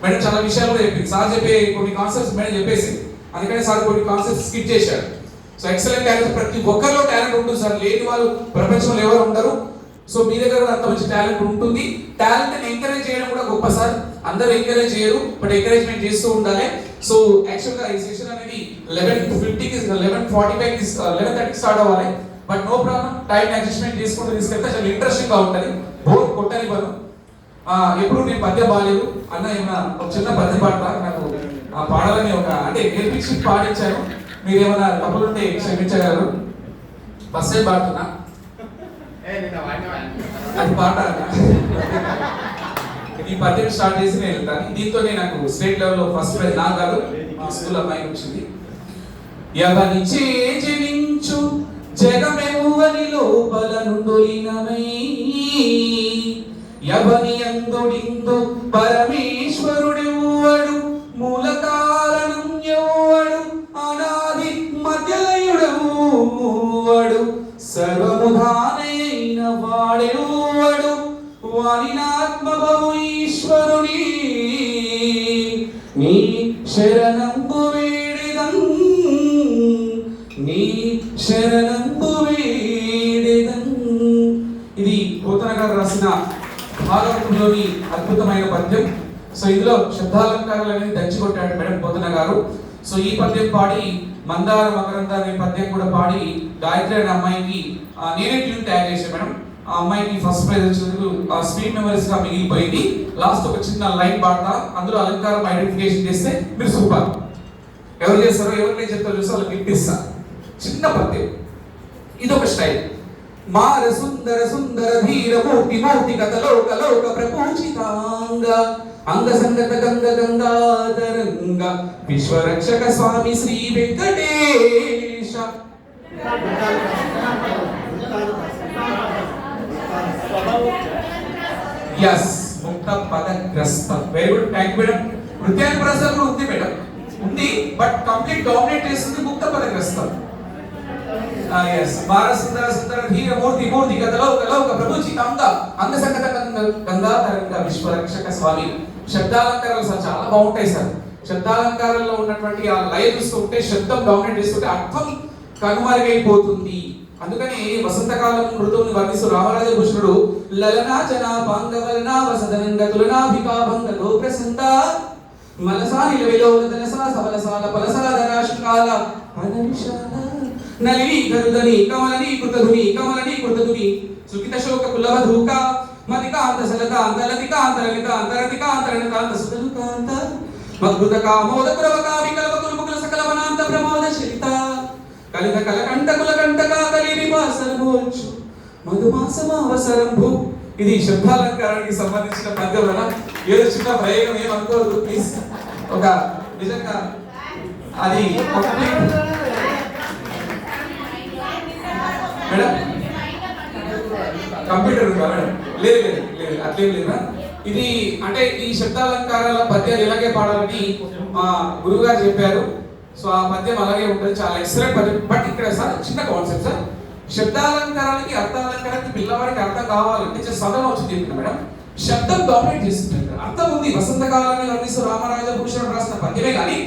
Madam చాలా విషయాలు కూడా చెప్పింది. సార్ చెప్పే కొన్ని కాన్సెప్ట్స్ మేడం చెప్పేసి, అందుకని సార్ కొన్ని కాన్సెప్ట్స్ స్కిప్ చేశారు. సో ఎక్సలెంట్ టాలెంట్ ప్రతి ఒక్కరిలో టాలెంట్ ఉంటుంది సార్, లేని వాళ్ళు ప్రపంచంలో ఎవరు ఉండరు. సో మీ దగ్గర కూడా అంత మంచి టాలెంట్ ఉంటుంది. టాలెంట్ ఎంకరేజ్ చేయడం కూడా గొప్ప సార్, అందరూ ఎంకరేజ్ చేయరు, బట్ ఎంకరేజ్మెంట్ చేస్తూ ఉండాలి. సో యాక్చువల్గా ఈ సెషన్ అనేది 11:50కి 11:45కి 11:30కి స్టార్ట్ అవ్వాలి. But no problem, time adjustment చేసుకుంటూ తీసుకెళ్తే చాలా ఇంట్రెస్టింగ్ గా ఉంటుంది, బోర్ కొట్టని పను. ఎప్పుడు నేను పద్యం బాగాలేదు అన్న, ఏమైనా ఒక చిన్న పద్యం పాడతా, నాకు పాడాలని ఒక అంటే నేర్పించి పాడించాను, మీరు ఏమైనా తప్పులుంటే క్షమించగలరు. ఫస్ట్ టైం పాడుతున్నా, అది పాట ఈ పద్యం స్టార్ట్ చేసి నేను వెళ్తాను. దీంతోనే నాకు స్టేట్ లెవెల్లో ఫస్ట్ ప్రైజ్ నాకు కాదు, మా స్కూల్ అమ్మాయికి వచ్చింది. ఎవని చేజించు జగమెవ్వని లోపల నుండులినమై, ఎవని అందుడిందు పరమేశ్వరుడెవ్వడు, మూల కారణం ఎవ్వడు, అనాది మధ్యలయుడెవ్వడు, సర్వముధానైన వాడెవ్వడు, వానినాత్మభవు ఈశ్వరుని నీ శరణంబు వేడెదం, నీ శరణంబు వేడెదం. ఇది పోతన గారు రాసిన భాగవతంలోని అద్భుతమైన పద్యం. సో ఇందులో శబ్దాలంకారాలు అనేది దంచికొట్టాడు మేడం పోతన గారు. సో ఈ పద్యం పాడి మందార మకరంద అనే పద్యం కూడా పాడి గాయత్రి అనే అమ్మాయికి నేనే ట్యూన్ తయారు చేశాను మేడం. ఆ అమ్మాయికి ఫస్ట్ ప్రైజ్ వచ్చినందుకు స్వీట్ మెమరీస్ గా మిగిలిపోయింది. లాస్ట్ ఒక చిన్న లైన్ పాడతా, అందులో అలంకారం ఐడెంటిఫికేషన్ చేస్తే మీరు సూపర్. ఎవరు చేస్తారో ఎవరికైతే చెప్తారో చూస్తే వాళ్ళకి ఇప్పిస్తా. చిన్న పద్యం, ఇది ఒక స్టైల్. మార సుందర సుందర ధీర మూర్తి మూర్తి కథలోక లోక ప్రపూజితాంగ, అంగ సంగత గంగ గంగాధరంగ, విశ్వరక్షక స్వామి శ్రీ వెంకటేశ. ఎస్, ముక్త పదగ్రస్త. Very good, thank you madam. నృత్యానికి ప్రసాద్ కూడా ఉంది మేడం, ఉంది, బట్ కంప్లీట్ డామినేట్ చేస్తుంది ముక్త పదగ్రస్తం. ఎస్, మార సుందర సుందర ధీర మూర్తి మూర్తి కథలోక లోక ప్రపూజితాంగ, అంగ సంగత గంగాధరంగ, విశ్వరక్షక స్వామి. శబ్దాలంకారాలు సార్ చాలా బాగుంటాయి సార్. శబ్దాలంకారాల్లో ఉన్నటువంటి ఆ లయ చూస్తుంటే, శబ్దం డామినేట్ చేస్తుంటే అర్థం కనుమరుగైపోతుంది. అందుకని వసంతకాలం ఋతువుని వర్ణిస్తూ రామరాజభూషణుడు లలనా జనా పాంగవలనా వసదనంగ తులనాభికాభంగ లోప్రసంత మలసా నిలవిలోదనసా సవలసాల పలసాదన శృంగాల అనవిశాల నలిని గరుదని కమలని కృతధుని కమలని కృతధుని సుఖిత శోక కులవధూక మతికాంత సలకాంత లతికాంత లలికాంత రతికాంత సుఖదుకాంత మద్భుత కామోద కురవకా వికల్ప కుల్ముకుల సకల వనాంత ప్రమోద శరిత కలిత కలకంట కులకంటక కలిని వాసనమోచు మధుమాసమావసరంభు. ఇది శబ్దాలంకారానికి సంబంధించిన పద్యం వల్ల ఏదో చిన్న ప్రయోగం ఏమనుకోవద్దు ప్లీజ్. ఒక నిజంగా అది మేడం కంప్యూటర్ ఉందా మేడం? లేదు లేదు లేదు, అట్లేం లేదా. ఇది అంటే ఈ శబ్దాలంకారాల పద్యాలు ఇలాగే పాడాలని మా గురువు గారు చెప్పారు. సో ఆ పద్యం అలాగే ఉంటుంది, చాలా ఎక్సలెంట్ పద్యం. బట్ ఇక్కడ సార్ చిన్న కాన్సెప్ట్ సార్, శబ్దాలంకారానికి అర్థాలంకారానికి పిల్లవాడికి అర్థం కావాలంటే సదనం వచ్చి చెప్పిన మేడం, శబ్దం డామినేట్ చేస్తుంది. అర్థం ఉంది, వసంతకాలాన్ని వర్ణిస్తూ రామరాజభూషణుడు రాసిన పద్యమే కానీ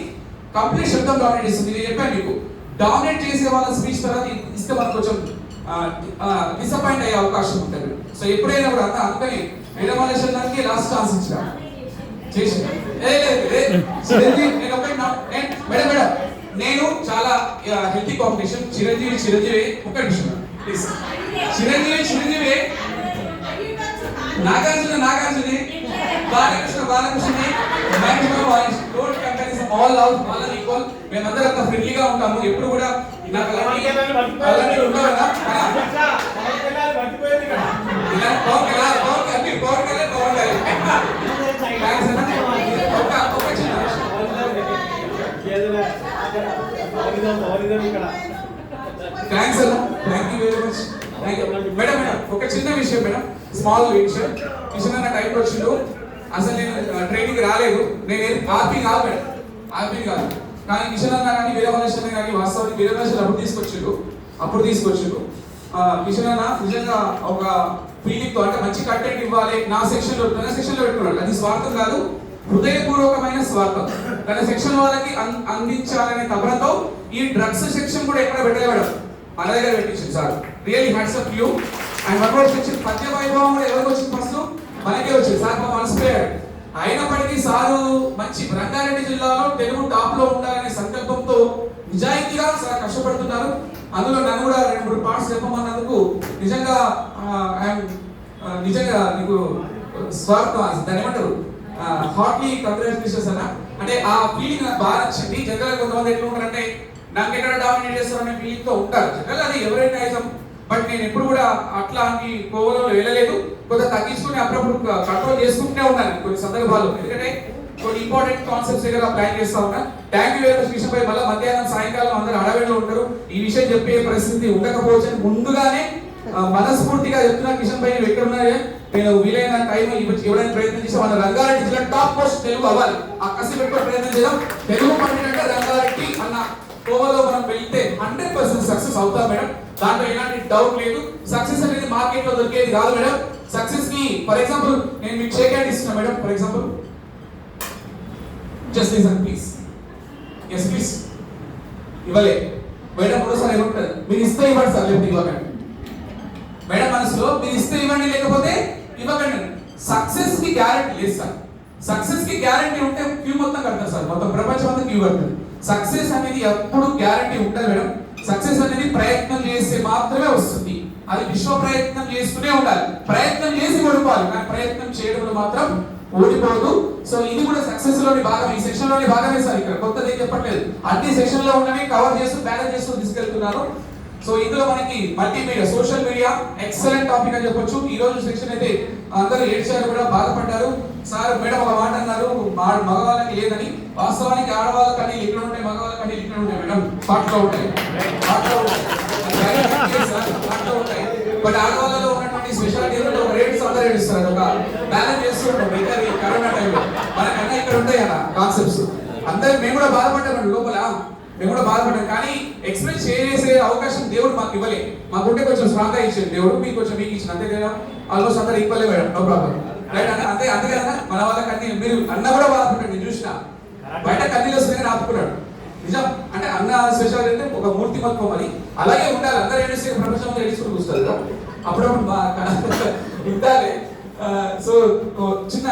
కంప్లీట్ శబ్దం డామినేట్ చేస్తుంది. నేను చెప్పాను మీకు, డామినేట్ చేసే వాళ్ళ స్పీచ్ తర్వాత ఇస్తే మనకు కొంచెం డిసప్పాయింట్ అయ్యే అవకాశం ఉంటుంది. సో ఎప్పుడైనా కూడా అంతా అందుకని వేదమాలేశ్వర్ గారికి లాస్ట్ ఛాన్స్ ఇచ్చిన చేసి మేడం నేను చాలా హెల్తీ కాంపిటీషన్. చిరంజీవి ఒక నిమిషం please. Chiranjeevi Nagarjuna Balakrishna don't compare, all love, all are equal. మేమందరం అంత ఫ్రెండ్లీగా ఉంటాము. ఎప్పుడు కూడా నాకు అలాంటి ఉండవు కదా. థ్యాంక్స్ అన్న, thank you very much. Madam ఒక చిన్న విషయం మేడం, స్మాల్ విషయం. కిషన్ అన్న టైంకి వచ్చిండు, అసలు నేను ట్రైనింగ్ రాలేదు. నేను ఆర్పీ కాదు మేడం, ఆర్పీ కాదు. కానీ కిషన్ అన్న కానీ వీరమలేశ్వర కానీ వాస్తవానికి వీరమలేశ్వర అప్పుడు తీసుకొచ్చిండు. కిషన్ అన్న నిజంగా ఒక ఫీలింగ్ తో, అంటే మంచి కంటెంట్ ఇవ్వాలి నా సెక్షన్ లో పెట్టుకున్నాడు. అది స్వార్థం కాదు, హృదయపూర్వకమైన స్వార్థం. తన సెక్షన్ వాళ్ళకి అందించాలనే తపనతో ఈ డ్రగ్స్ సెక్షన్ కూడా ఎక్కడ పెట్టలేవడం మన దగ్గర పెట్టించింది sir. Really hats off you. And one more section పద్య వైభవం కూడా ఎవరికి వచ్చింది? ఫస్ట్ మనకే వచ్చింది సార్. మనసిపోయాడు. అయినప్పటికీ సారు మంచి రంగారెడ్డి జిల్లాలో తెలుగు టాప్ లో ఉండాలనే సంకల్పంతో నిజాయితీగా సార్ కష్టపడుతున్నారు. అందులో నన్ను కూడా 2-3 పార్ట్స్ చెప్పమన్నందుకు నిజంగా నిజంగా నీకు స్వాగతం, దాని ఏమంటారు, హార్ట్లీ కంగ్రాచులేషన్స్ అన్న. అంటే ఆ ఫీలింగ్ నాకు బాగా నచ్చింది. జనరల్ కొంతమంది ఎట్లా ఉంటారంటే నాకు ఎక్కడ డామినేట్ చేస్తారనే ఫీలింగ్ తో ఉంటారు. జనరల్ అది ఎవరైనా నిజం. బట్ నేను ఎప్పుడు కూడా అట్లాంటి కోవలో వెళ్ళలేదు. కొంత తగ్గించుకుని అప్పుడప్పుడు కంట్రోల్ చేసుకుంటూనే ఉన్నాను కొన్ని సందర్భాల్లో. ఎందుకంటే కొన్ని ఇంపార్టెంట్ కాన్సెప్ట్స్ దగ్గర ప్లాన్ చేస్తా ఉన్నా. థ్యాంక్ యూ వెరీ మచ్ విషయంపై. మళ్ళీ మధ్యాహ్నం సాయంకాలం అందరూ అడవిలో ఉంటారు, ఈ విషయం చెప్పే పరిస్థితి ఉండకపోవచ్చు. ముందుగానే మనస్ఫూర్తిగా చెప్తున్నా కిషన్ పై ఎక్కడ ఉన్నాయో నేను వీలైన టైం ఇవ్వడానికి ప్రయత్నం చేసాం. మన రంగారెడ్డి జిల్లా టాప్ పోస్ట్ తెలుగు అవ్వాలి. ఆ కసి పెట్టుకునే ప్రయత్నం చేద్దాం. తెలుగు పండినంటే రంగారెడ్డి అన్న కోవలో మనం వెళ్తే 100% సక్సెస్ అవుతాం మేడం. దాంట్లో ఎలాంటి డౌట్ లేదు. సక్సెస్ అనేది మార్కెట్ లో దొరికేది కాదు మేడం. సక్సెస్ కి ఫర్ ఎగ్జాంపుల్ నేను మీకు షేక్ హ్యాండ్ ఇస్తున్నా madam. For example just listen please. Yes please. ఇవ్వలే మేడం. మరోసారి ఏమంటారు, మీరు ఇస్తే ఇవ్వండి సార్, లేకపోతే ఇవ్వకండి మేడం. మనసులో మీరు ఇస్తే ఇవ్వండి, లేకపోతే ఇవ్వకండి. సక్సెస్ కి గ్యారెంటీ లేదు సార్. సక్సెస్ కి గ్యారెంటీ ఉంటే క్యూ మొత్తం కడతారు సార్. మొత్తం ప్రపంచం అంతా క్యూ కడతారు. సక్సెస్ అనేది ఎప్పుడు గ్యారెంటీ ఉంటుంది మేడం. సక్సెస్ అనేది ప్రయత్నం చేస్తే మాత్రమే వస్తుంది. అది విశ్వ ప్రయత్నం చేస్తూనే ఉండాలి. ప్రయత్నం చేసి ఓడిపోవాలి, కానీ ప్రయత్నం చేయడంలో మాత్రం ఓడిపోదు. సో ఇది కూడా సక్సెస్ లోని భాగం, ఈ సెక్షన్ లోని భాగమే సార్. ఇక్కడ కొత్తది చెప్పట్లేదు. అన్ని సెక్షన్ లో ఉన్నవి కవర్ చేస్తూ బ్యాలెన్స్ చేస్తూ తీసుకెళ్తున్నారు. సో ఇందులో మనకి multimedia, social media excellent topic అని చెప్పొచ్చు. ఈ రోజు సెక్షన్ అయితే అందరూ ఏడ్చారు కూడా, బాధపడ్డారు. సార్ మేడం ఒక మాట అన్నారు, మగవాళ్ళకి లేదని. వాస్తవానికి ఆడవాళ్ళ కన్నీళ్ళు ఇక్కడ ఉంటాయి, మగవాళ్ళ కన్నీళ్ళు ఇక్కడ ఉంటాయి మేడం. పాటలో ఉంటాయి, పాటలో ఉంటాయి. బట్ ఆడవాళ్ళలో ఉన్నటువంటి స్పెషాలిటీ ఏంటంటే ఒక రేట్స్ అందరూ ఏడుస్తారు. ఒక బ్యాలెన్స్ చేస్తూ ఉంటాం. మిగతా కరోనా టైంలో మనకన్నా ఇక్కడ ఉంటాయి కదా కాన్సెప్ట్స్. అందరూ మేము కూడా బాధపడ్డాం లోపల, మేము కూడా బాధపడ్డాం. కానీ ఎక్స్ప్రెస్ చేసే అవకాశం దేవుడు మాకు ఇవ్వలే. మాకుంటే కొంచెం స్ట్రాంగ్ గా ఇచ్చాడు దేవుడు, మీకు కొంచెం మీకు ఇచ్చిన, అంతే కదా. ఆల్మోస్ట్ అందరూ equal madam, no problem right అన్న. అంతే అంతే కదా. మన వాళ్ళ కన్నీ మీరు అన్న కూడా బాధపడ్డాడు. నేను చూసిన బయట కన్నీళ్ళు వస్తుంది ఆపుకున్నాడు. నిజం. అంటే అన్న స్పెషల్ అంటే ఒక మూర్తి మత్వం అని అలాగే ఉండాలి. అందరూ ఏడిస్తే ప్రపంచంలో ఏడుచుకుంటూ కూర్చుంటారు కదా, అప్పుడప్పుడు ఉండాలి. సో చిన్న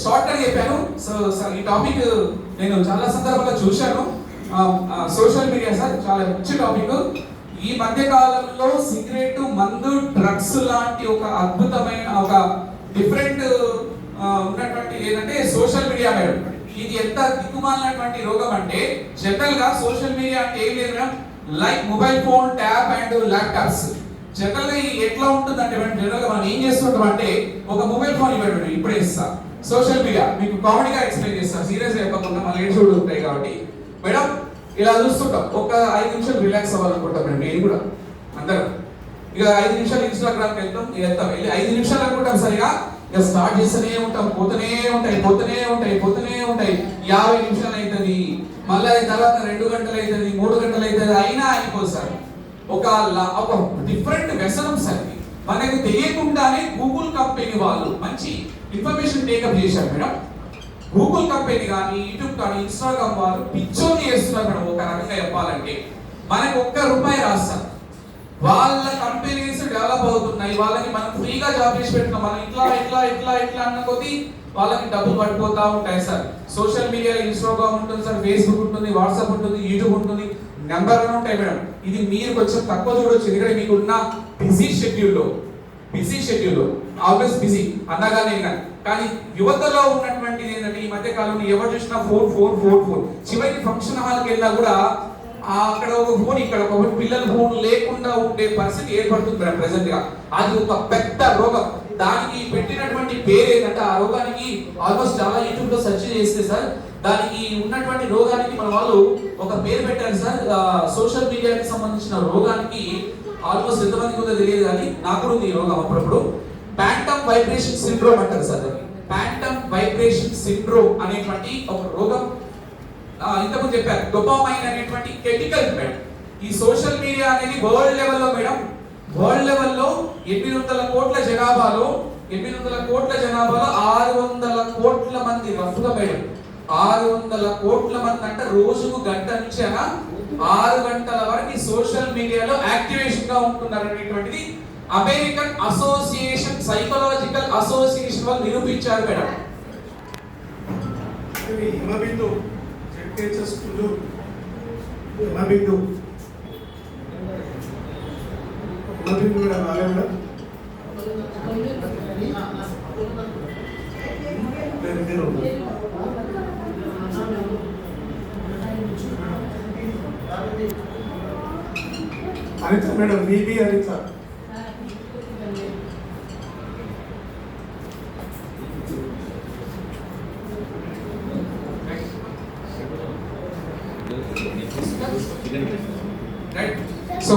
షార్ట్ అని చెప్పాను. సో ఈ టాపిక్ నేను చాలా సందర్భాల్లో చూశాను. సోషల్ మీడియా సార్ చాలా మంచి టాపిక్. ఈ మధ్య కాలంలో సిగరెట్, మందు, డ్రగ్స్ లాంటి ఒక అద్భుతమైన ఒక డిఫరెంట్ ఉన్నటువంటి ఏంటంటే సోషల్ మీడియా మేడం. ఇది ఎంత దిక్కుమాలినటువంటి రోగం అంటే జనరల్ గా సోషల్ మీడియా అంటే ఏం లేదు madam, like mobile phone, tab and laptops. General గా ఎట్లా ఉంటుందంటే మేడం, జనరల్ గా మనం ఏం చేస్తుంటాం అంటే ఒక మొబైల్ ఫోన్ ఇవ్వండి, ఇప్పుడే ఇస్తా. సోషల్ మీడియా మీకు కామెడీగా ఎక్స్ప్లెయిన్ చేస్తాను, సీరియస్ గా చెప్పకుండా మన ఏడుచుడు ఉంటాయి కాబట్టి మేడం. ఇలా చూస్తుంటాం, ఒక 5 నిమిషాలు రిలాక్స్ అవ్వాలనుకుంటాం మేడం. నేను కూడా అందరం ఇక 5 నిమిషాలు ఇన్స్టాగ్రామ్కి వెళ్తాం, వెళ్ళి 5 నిమిషాలు అనుకుంటాం సరిగా. ఇక స్టార్ట్ చేస్తూనే ఉంటాం, పోతూనే ఉంటాయి 50 నిమిషాలు అవుతుంది, మళ్ళీ తర్వాత 2 గంటలు అవుతుంది, 3 గంటలు అవుతుంది, అయినా అయిపోదు సార్. ఒక డిఫరెంట్ వ్యసనం సార్. మనకు తెలియకుండానే గూగుల్ కంపెనీ వాళ్ళు మంచి ఇన్ఫర్మేషన్ టేకప్ చేశారు మేడం. గూగుల్ కంపెనీ కానీ, యూట్యూబ్ కానీ, ఇన్స్టాగ్రామ్ వాళ్ళు పిచ్చోని చేస్తున్నారు మేడం. ఒక రకంగా చెప్పాలంటే మనకు ₹1 రాస్తారు. వాళ్ళ కంపెనీస్ డెవలప్ అవుతున్నాయి, వాళ్ళకి మనం ఫ్రీగా జాబ్ చేసి పెట్టుకున్నాం. మనం ఇట్లా అన్న కొద్దీ వాళ్ళకి డబ్బులు పడిపోతా ఉంటాయి సార్. సోషల్ మీడియాలో ఇన్స్టాగ్రామ్ ఉంటుంది సార్, ఫేస్బుక్ ఉంటుంది, వాట్సాప్ ఉంటుంది, యూట్యూబ్ ఉంటుంది, నెంబర్ ఉంటాయి మేడం. ఇది మీరు కొంచెం తక్కువ చూడొచ్చు, ఎందుకంటే మీకు ఉన్న బిజీ షెడ్యూల్లో ఆల్వేస్ బిజీ అన్నగానే. కానీ యువతలో ఉన్నటువంటిది ఏంటంటే ఈ మధ్య కాలంలో ఎవరు చూసినా ఫోన్. చివరికి ఫంక్షన్ హాల్కి వెళ్ళినా కూడా అక్కడ ఒక ఫోన్, ఇక్కడ ఒక ఫోన్, పిల్లల ఫోన్ లేకుండా ఉండే పరిస్థితి ఏర్పడుతుంది మేడం ప్రెసెంట్ గా. అది ఒక పెద్ద రోగం. దానికి పెట్టినటువంటి పేరు ఏంటంటే, ఆ రోగానికి ఆల్మోస్ట్ చాలా యూట్యూబ్ లో సెర్చ్ చేస్తే సార్ దానికి ఉన్నటువంటి రోగానికి మన వాళ్ళు ఒక పేరు పెట్టారు సార్. సోషల్ మీడియాకి సంబంధించిన రోగానికి ఆల్మోస్ట్ ఎంతమందికి ఉందో తెలియదు, కానీ నాకు కూడా ఉంది ఈ రోగం అప్పుడప్పుడు. ప్యాంటమ్ వైబ్రేషన్ సిండ్రోమ్ అంటారు సార్. ప్యాంటమ్ వైబ్రేషన్ సిండ్రోమ్ అనేటువంటి ఒక రోగం. ఇంతకుముందు చెప్పారు డోపామైన్ అనేటువంటి కెమికల్ మేడం. ఈ సోషల్ మీడియా అనేది వరల్డ్ లెవెల్లో మేడం, వరల్డ్ లెవెల్లో 800 కోట్ల జనాభాలో 800 కోట్ల జనాభాలో 600 కోట్ల మంది రఫ్గా మేడం 600 కోట్ల మంది అంటే రోజుకు గంట నుంచి 6 గంటల వరకు సోషల్ మీడియాలో యాక్టివేషన్ గా ఉంటున్నారు అనేటువంటిది అమెరికన్ అసోసియేషన్ సైకలాజికల్ అసోసియేషన్ వాళ్ళు నిరూపించారు madam. Himabindu ZKS school Himabindu కూడా రాలే madam. Anitha madam BB Anitha Right. So,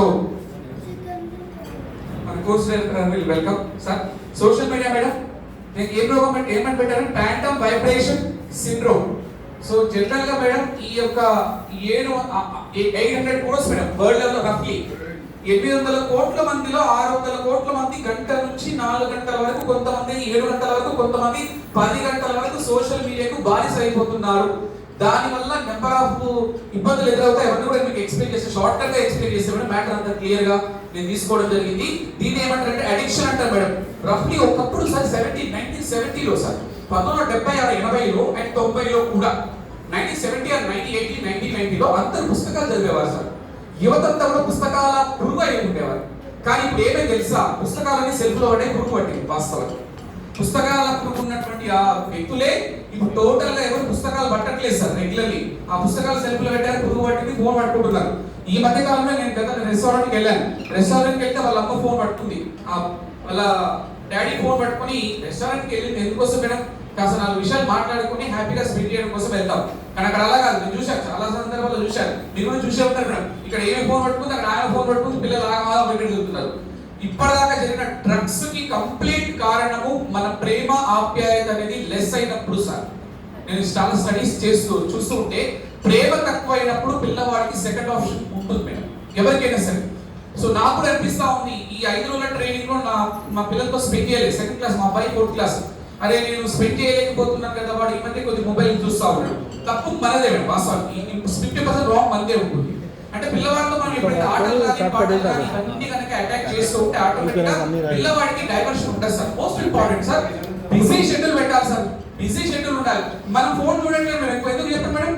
మన course will welcome sir. Social media madam నేను ఏ ప్రోగ్రామ్ ఏమని పెట్టారు tandem vibration syndrome. So general గా మేడం ఈ యొక్క 800 క్రోర్స్ మేడం వరల్డ్ లెవెల్ రఫ్లీ 800 కోట్ల మందిలో 600 కోట్ల మంది గంట నుంచి 4 గంటల వరకు, కొంతమంది 7 గంటల వరకు, కొంతమంది 10 గంటల వరకు సోషల్ మీడియాకు బానిస అయిపోతున్నారు. దాని వల్ల నెంబర్ ఆఫ్ ఇబ్బందులు ఎదురవుతాయి. అవన్నీ కూడా మీకు ఎక్స్ప్లెయిన్ చేస్తే షార్ట్ కట్ గా ఎక్స్ప్లెయిన్ చేస్తే మేడం మ్యాటర్ అంతా క్లియర్ గా నేను తీసుకోవడం జరిగింది. దీన్ని ఏమంటారంటే అడిక్షన్ అంటారు మేడం. రఫ్లీ ఒకప్పుడు సార్ 1970లో సార్ 1976 80లో అండ్ 90లో కూడా 1970 ఆర్ 1980 1990లో అందరూ పుస్తకాలు చదివేవారు సార్. యువతంతా కూడా పుస్తకాల పురుగు అయి ఉండేవారు. కానీ ఇప్పుడు ఏమేమి తెలుసా, పుస్తకాలని సెల్ఫ్ లో పడే పురుగు పట్టింది. వాస్తవం పుస్తకాల పురుగు ఉన్నటువంటి ఆ వ్యక్తులే ఇప్పుడు టోటల్ గా ఎవరు పుస్తకాలు పట్టట్లేదు సార్. రెగ్యులర్లీ ఆ పుస్తకాలు సెల్ఫ్ లో పెట్టారు, పురుగు పట్టింది, ఫోన్ పట్టుకుంటున్నారు. ఈ మధ్య కాలంలో నేను గత రెస్టారెంట్కి వెళ్ళాను. రెస్టారెంట్కి వెళ్తే వాళ్ళ అమ్మ ఫోన్ పట్టుకుంది, వాళ్ళ డాడీ ఫోన్ పట్టుకుని రెస్టారెంట్కి వెళ్ళింది ఎందుకోసం మేడం, కాస్త 4 విషయాలు మాట్లాడుకుని హ్యాపీగా స్పెండ్ చేయడం కోసం వెళ్తాం. కానీ అక్కడ అలా కాదు. నేను చూశాను, చాలా సందర్భాల్లో చూశాను, మీరు కూడా చూసే ఉంటారు మేడం. ఇక్కడ ఏమి ఫోన్ పట్టుకుంది, అక్కడ ఆయన ఫోన్ పట్టుకుంది, పిల్లలు ఆగా బయట చూస్తున్నారు. ఇప్పటిదాకా జరిగిన డ్రగ్స్ కి కంప్లీట్ కారణము మన ప్రేమ ఆప్యాయత అనేది లెస్ అయినప్పుడు సార్. నేను చాలా స్టడీస్ చూస్తూ ఉంటే ప్రేమ తక్కువైనప్పుడు పిల్లవాడికి సెకండ్ ఆప్షన్ ఉంటుంది మేడం, ఎవరికైనా సరే. సో నాకు కూడా అనిపిస్తా ఉంది ఈ 5 రోజుల ట్రైనింగ్ లో మా పిల్లలతో స్పెండ్ చేయలేదు. 2nd క్లాస్, మా అబ్బాయి 4th క్లాస్. అరే నేను స్పెండ్ చేయలేకపోతున్నాను కదా, వాడు ఈ మధ్య కొద్ది మొబైల్ చూస్తా ఉన్నాడు. తప్పు మనదే మేడం వాస్తవానికి. 50% రాంగ్ మనదే ఉంటుంది. అంటే పిల్లవాడితో మనం ఎప్పుడైతే ఆటలు కానీ పాటలు కానీ అన్ని కనుక అటాక్ చేస్తూ ఉంటే ఆటోమేటిక్ గా పిల్లవాడికి డైవర్షన్ ఉంటుంది sir. Most important sir busy schedule పెట్టాలి సార్. బిజీ షెడ్యూల్ ఉండాలి. మనం ఫోన్ చూడట్లేదు మేము ఎక్కువ. ఎందుకు చెప్పండి మేడం,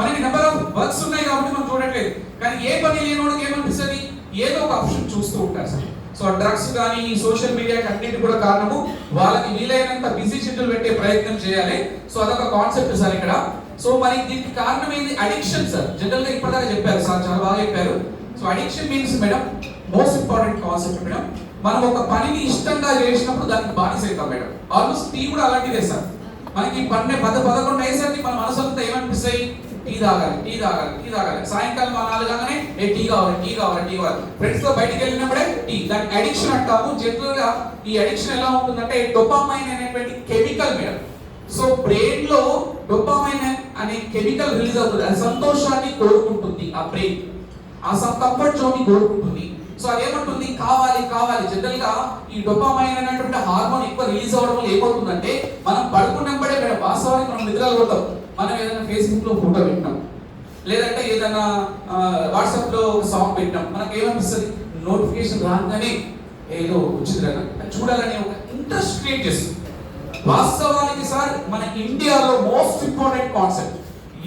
మనకి నెంబర్ ఆఫ్ వర్క్స్ ఉన్నాయి కాబట్టి మనం చూడట్లేదు. కానీ ఏ పని లేనివాడికి ఏమనిపిస్తుంది, ఏదో ఒక ఆప్షన్ చూస్తూ ఉంటారు సార్. సో డ్రగ్స్ కానీ సోషల్ మీడియాకి అన్నిటి కూడా కారణము వాళ్ళకి వీలైనంత బిజీ షెడ్యూల్ పెట్టే ప్రయత్నం చేయాలి. సో అదొక కాన్సెప్ట్ సార్ ఇక్కడ. సో మరి దీనికి కారణం ఏంది, అడిక్షన్ సార్. జనరల్ గా ఇప్పటిదాకా చెప్పారు సార్, చాలా బాగా చెప్పారు. So addiction means madam most important concept madam, మనం ఒక పనిని ఇష్టంగా చేసినప్పుడు దానికి బానిస అవుతాం మేడం. ఆల్మోస్ట్ టీ కూడా అలాంటిదే సార్. మనకి 11 అయ్యేసరికి మన మనసు అంతా ఏమనిపిస్తాయి, టీ తాగాలి, టీ తాగాలి, టీ తాగాలి. సాయంకాలం 4 కాగానే టీ కావాలి, టీ కావాలి, టీ కావాలి. ఫ్రెండ్స్ తో బయటికి వెళ్ళినప్పుడే టీ. దానికి అడిక్షన్ అంటాము. జనరల్ గా ఈ అడిక్షన్ ఎలా ఉంటుందంటే డోపామైన్ అనేటువంటి కెమికల్ మేడం. సో బ్రెయిన్ లో డోపామైన్ అనే కెమికల్ రిలీజ్ అవుతుంది. అది సంతోషాన్ని కోరుకుంటుంది. ఆ బ్రెయిన్ ఆ కంఫర్ట్ జోన్ ని కోరుకుంటుంది. సో అదేమంటుంది, కావాలి కావాలి. జనరల్ గా ఈ డోపామైన్ అనేటువంటి హార్మోన్ ఎక్కువ రిలీజ్ అవ్వడం వల్ల ఏమవుతుందంటే మనం పడుకున్నప్పుడే మేడం వాస్తవానికి మనం నిద్రలు పోతాం. మనం ఏదైనా ఫేస్బుక్ లో ఫోటో పెట్టినాం, లేదంటే ఏదైనా వాట్సాప్ లో ఒక సాంగ్ పెట్టినాం, మనకు ఏమనిపిస్తుంది, నోటిఫికేషన్ రాగానే ఏదో వచ్చింది కదా చూడాలని ఒక ఇంట్రెస్ట్ క్రియేట్ చేస్తుంది. వాస్తవానికి సార్ మన ఇండియాలో మోస్ట్ ఇంపార్టెంట్ కాన్సెప్ట్,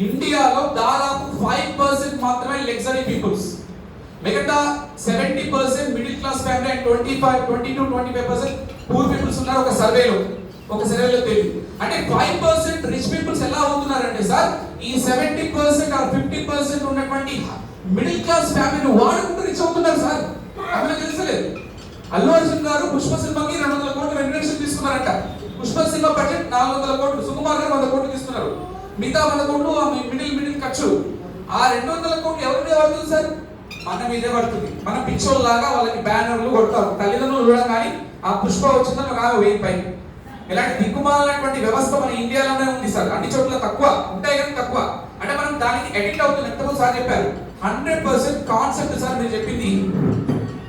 ఇండియాలో దాదాపు 5% మాత్రమే లగ్జరీ పీపుల్స్, మిగతా 70% middle class family and 20-25% poor peoples ఉన్నారు. ఒక సర్వేలో తెలియదు. అంటే 5% రిచ్ పీపుల్స్ ఎలా అవుతున్నారంటే సార్, ఈ 70% ఆర్ 50% ఉన్నటువంటి మిడిల్ క్లాస్ ఫ్యామిలీని వాడుకుంటూ రిచ్ అవుతున్నారు సార్. అలా తెలుసలేదు. అల్లు అర్జున్ గారు పుష్ప సినిమాకి 200 కోట్లు రెమ్యునరేషన్ తీసుకున్నారంట. పుష్ప సినిమా బడ్జెట్ 400 కోట్లు, సుకుమార్ గారు 100 కోట్లు తీసుకున్నారు. మిగతా 100 కోట్లు మిడిల్ ఖర్చు. ఆ 200 కోట్లు ఎవరి మీద పడుతుంది సార్, మన మీదే పడుతుంది. మన పిచ్చోళ్ళలాగా వాళ్ళకి బ్యానర్లు కొడతారు. తల్లిదండ్రులు కూడా కానీ ఆ పుష్ప వచ్చిందని ఒక 1000 పైన. ఇలాంటి దిక్కుమాలైనటువంటి వ్యవస్థ మన ఇండియాలోనే ఉంది సార్. అన్ని చోట్ల తక్కువ ఉంటాయి కానీ తక్కువ. అంటే మనం దానికి ఎడిక్ట్ అవుతుంది. ఎంతమంది సార్ చెప్పారు, 100% కాన్సెప్ట్ సార్ మీరు చెప్పింది.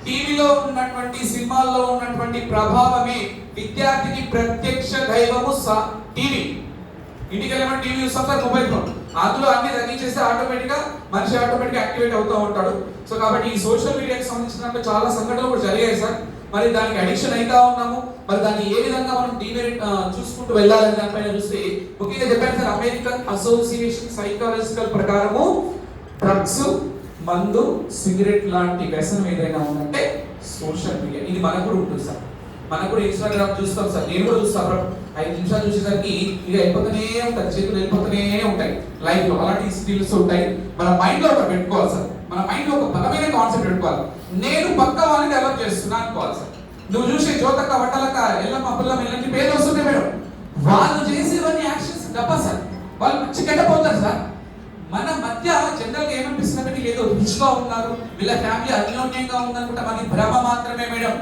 టీవీలో ఉన్నటువంటి సినిమాల్లో ఉన్నటువంటి ప్రభావమే విద్యార్థికి ప్రత్యక్ష దైవము టీవీ. ఇంటికి వెళ్ళమని టీవీ చూస్తాం సార్, మొబైల్ ఫోన్, అందులో అన్ని తగ్గించేస్తే ఆటోమేటిక్గా మనిషి ఆటోమేటిక్గా యాక్టివేట్ అవుతూ ఉంటాడు. సో కాబట్టి ఈ సోషల్ మీడియాకి సంబంధించిన చాలా సంఘటనలు కూడా జరిగాయి సార్. మరి దానికి అడిక్షన్ అవుతా ఉన్నాము. మరి దాన్ని ఏ విధంగా మనం డీమెరిట్ చూసుకుంటూ వెళ్ళాలని దానిపైన చూస్తే ముఖ్యంగా చెప్పాను సార్, అమెరికన్ అసోసియేషన్ సైకాలజికల్ ప్రకారము డ్రగ్స్, మందు, సిగరెట్ లాంటి వ్యసనం ఏదైనా ఉందంటే సోషల్ మీడియా. ఇది మనకు కూడా ఉంటుంది సార్. మనకు కూడా ఇన్స్టాగ్రామ్ చూస్తాం సార్, నేను కూడా చూస్తాను. 5 నిమిషాలు చూసేసరికి ఇక వెళ్ళిపోతూనే ఉంటాయి, చేతులు వెళ్ళిపోతూనే ఉంటాయి లైఫ్ లో. అలాంటి స్కిల్స్ ఉంటాయి. మన మైండ్ లో ఒకటి పెట్టుకోవాలి సార్. మన మైండ్ లో ఒక బలమైన కాన్సెప్ట్ పెట్టుకోవాలి. నేను పక్క వాళ్ళని డెవలప్ చేస్తున్నా అనుకోవాలి సార్. నువ్వు చూసే జ్యోతక్క, వడ్డలక్క, ఎల్లమ్మ, పుల్లమ్మ ఇలాంటి పేర్లు వస్తుంటాయి మేడం. వాళ్ళు చేసేవన్నీ యాక్షన్స్ తప్ప సార్. వాళ్ళు మంచి గడ్డపోతారు సార్. మన మధ్య జనరల్ గా ఏమనిపిస్తుందంటే ఏదో రిచ్ గా ఉన్నారు, వీళ్ళ ఫ్యామిలీ అన్యోన్యంగా ఉందనుకుంటా. మనకి భ్రమ మాత్రమే మేడం,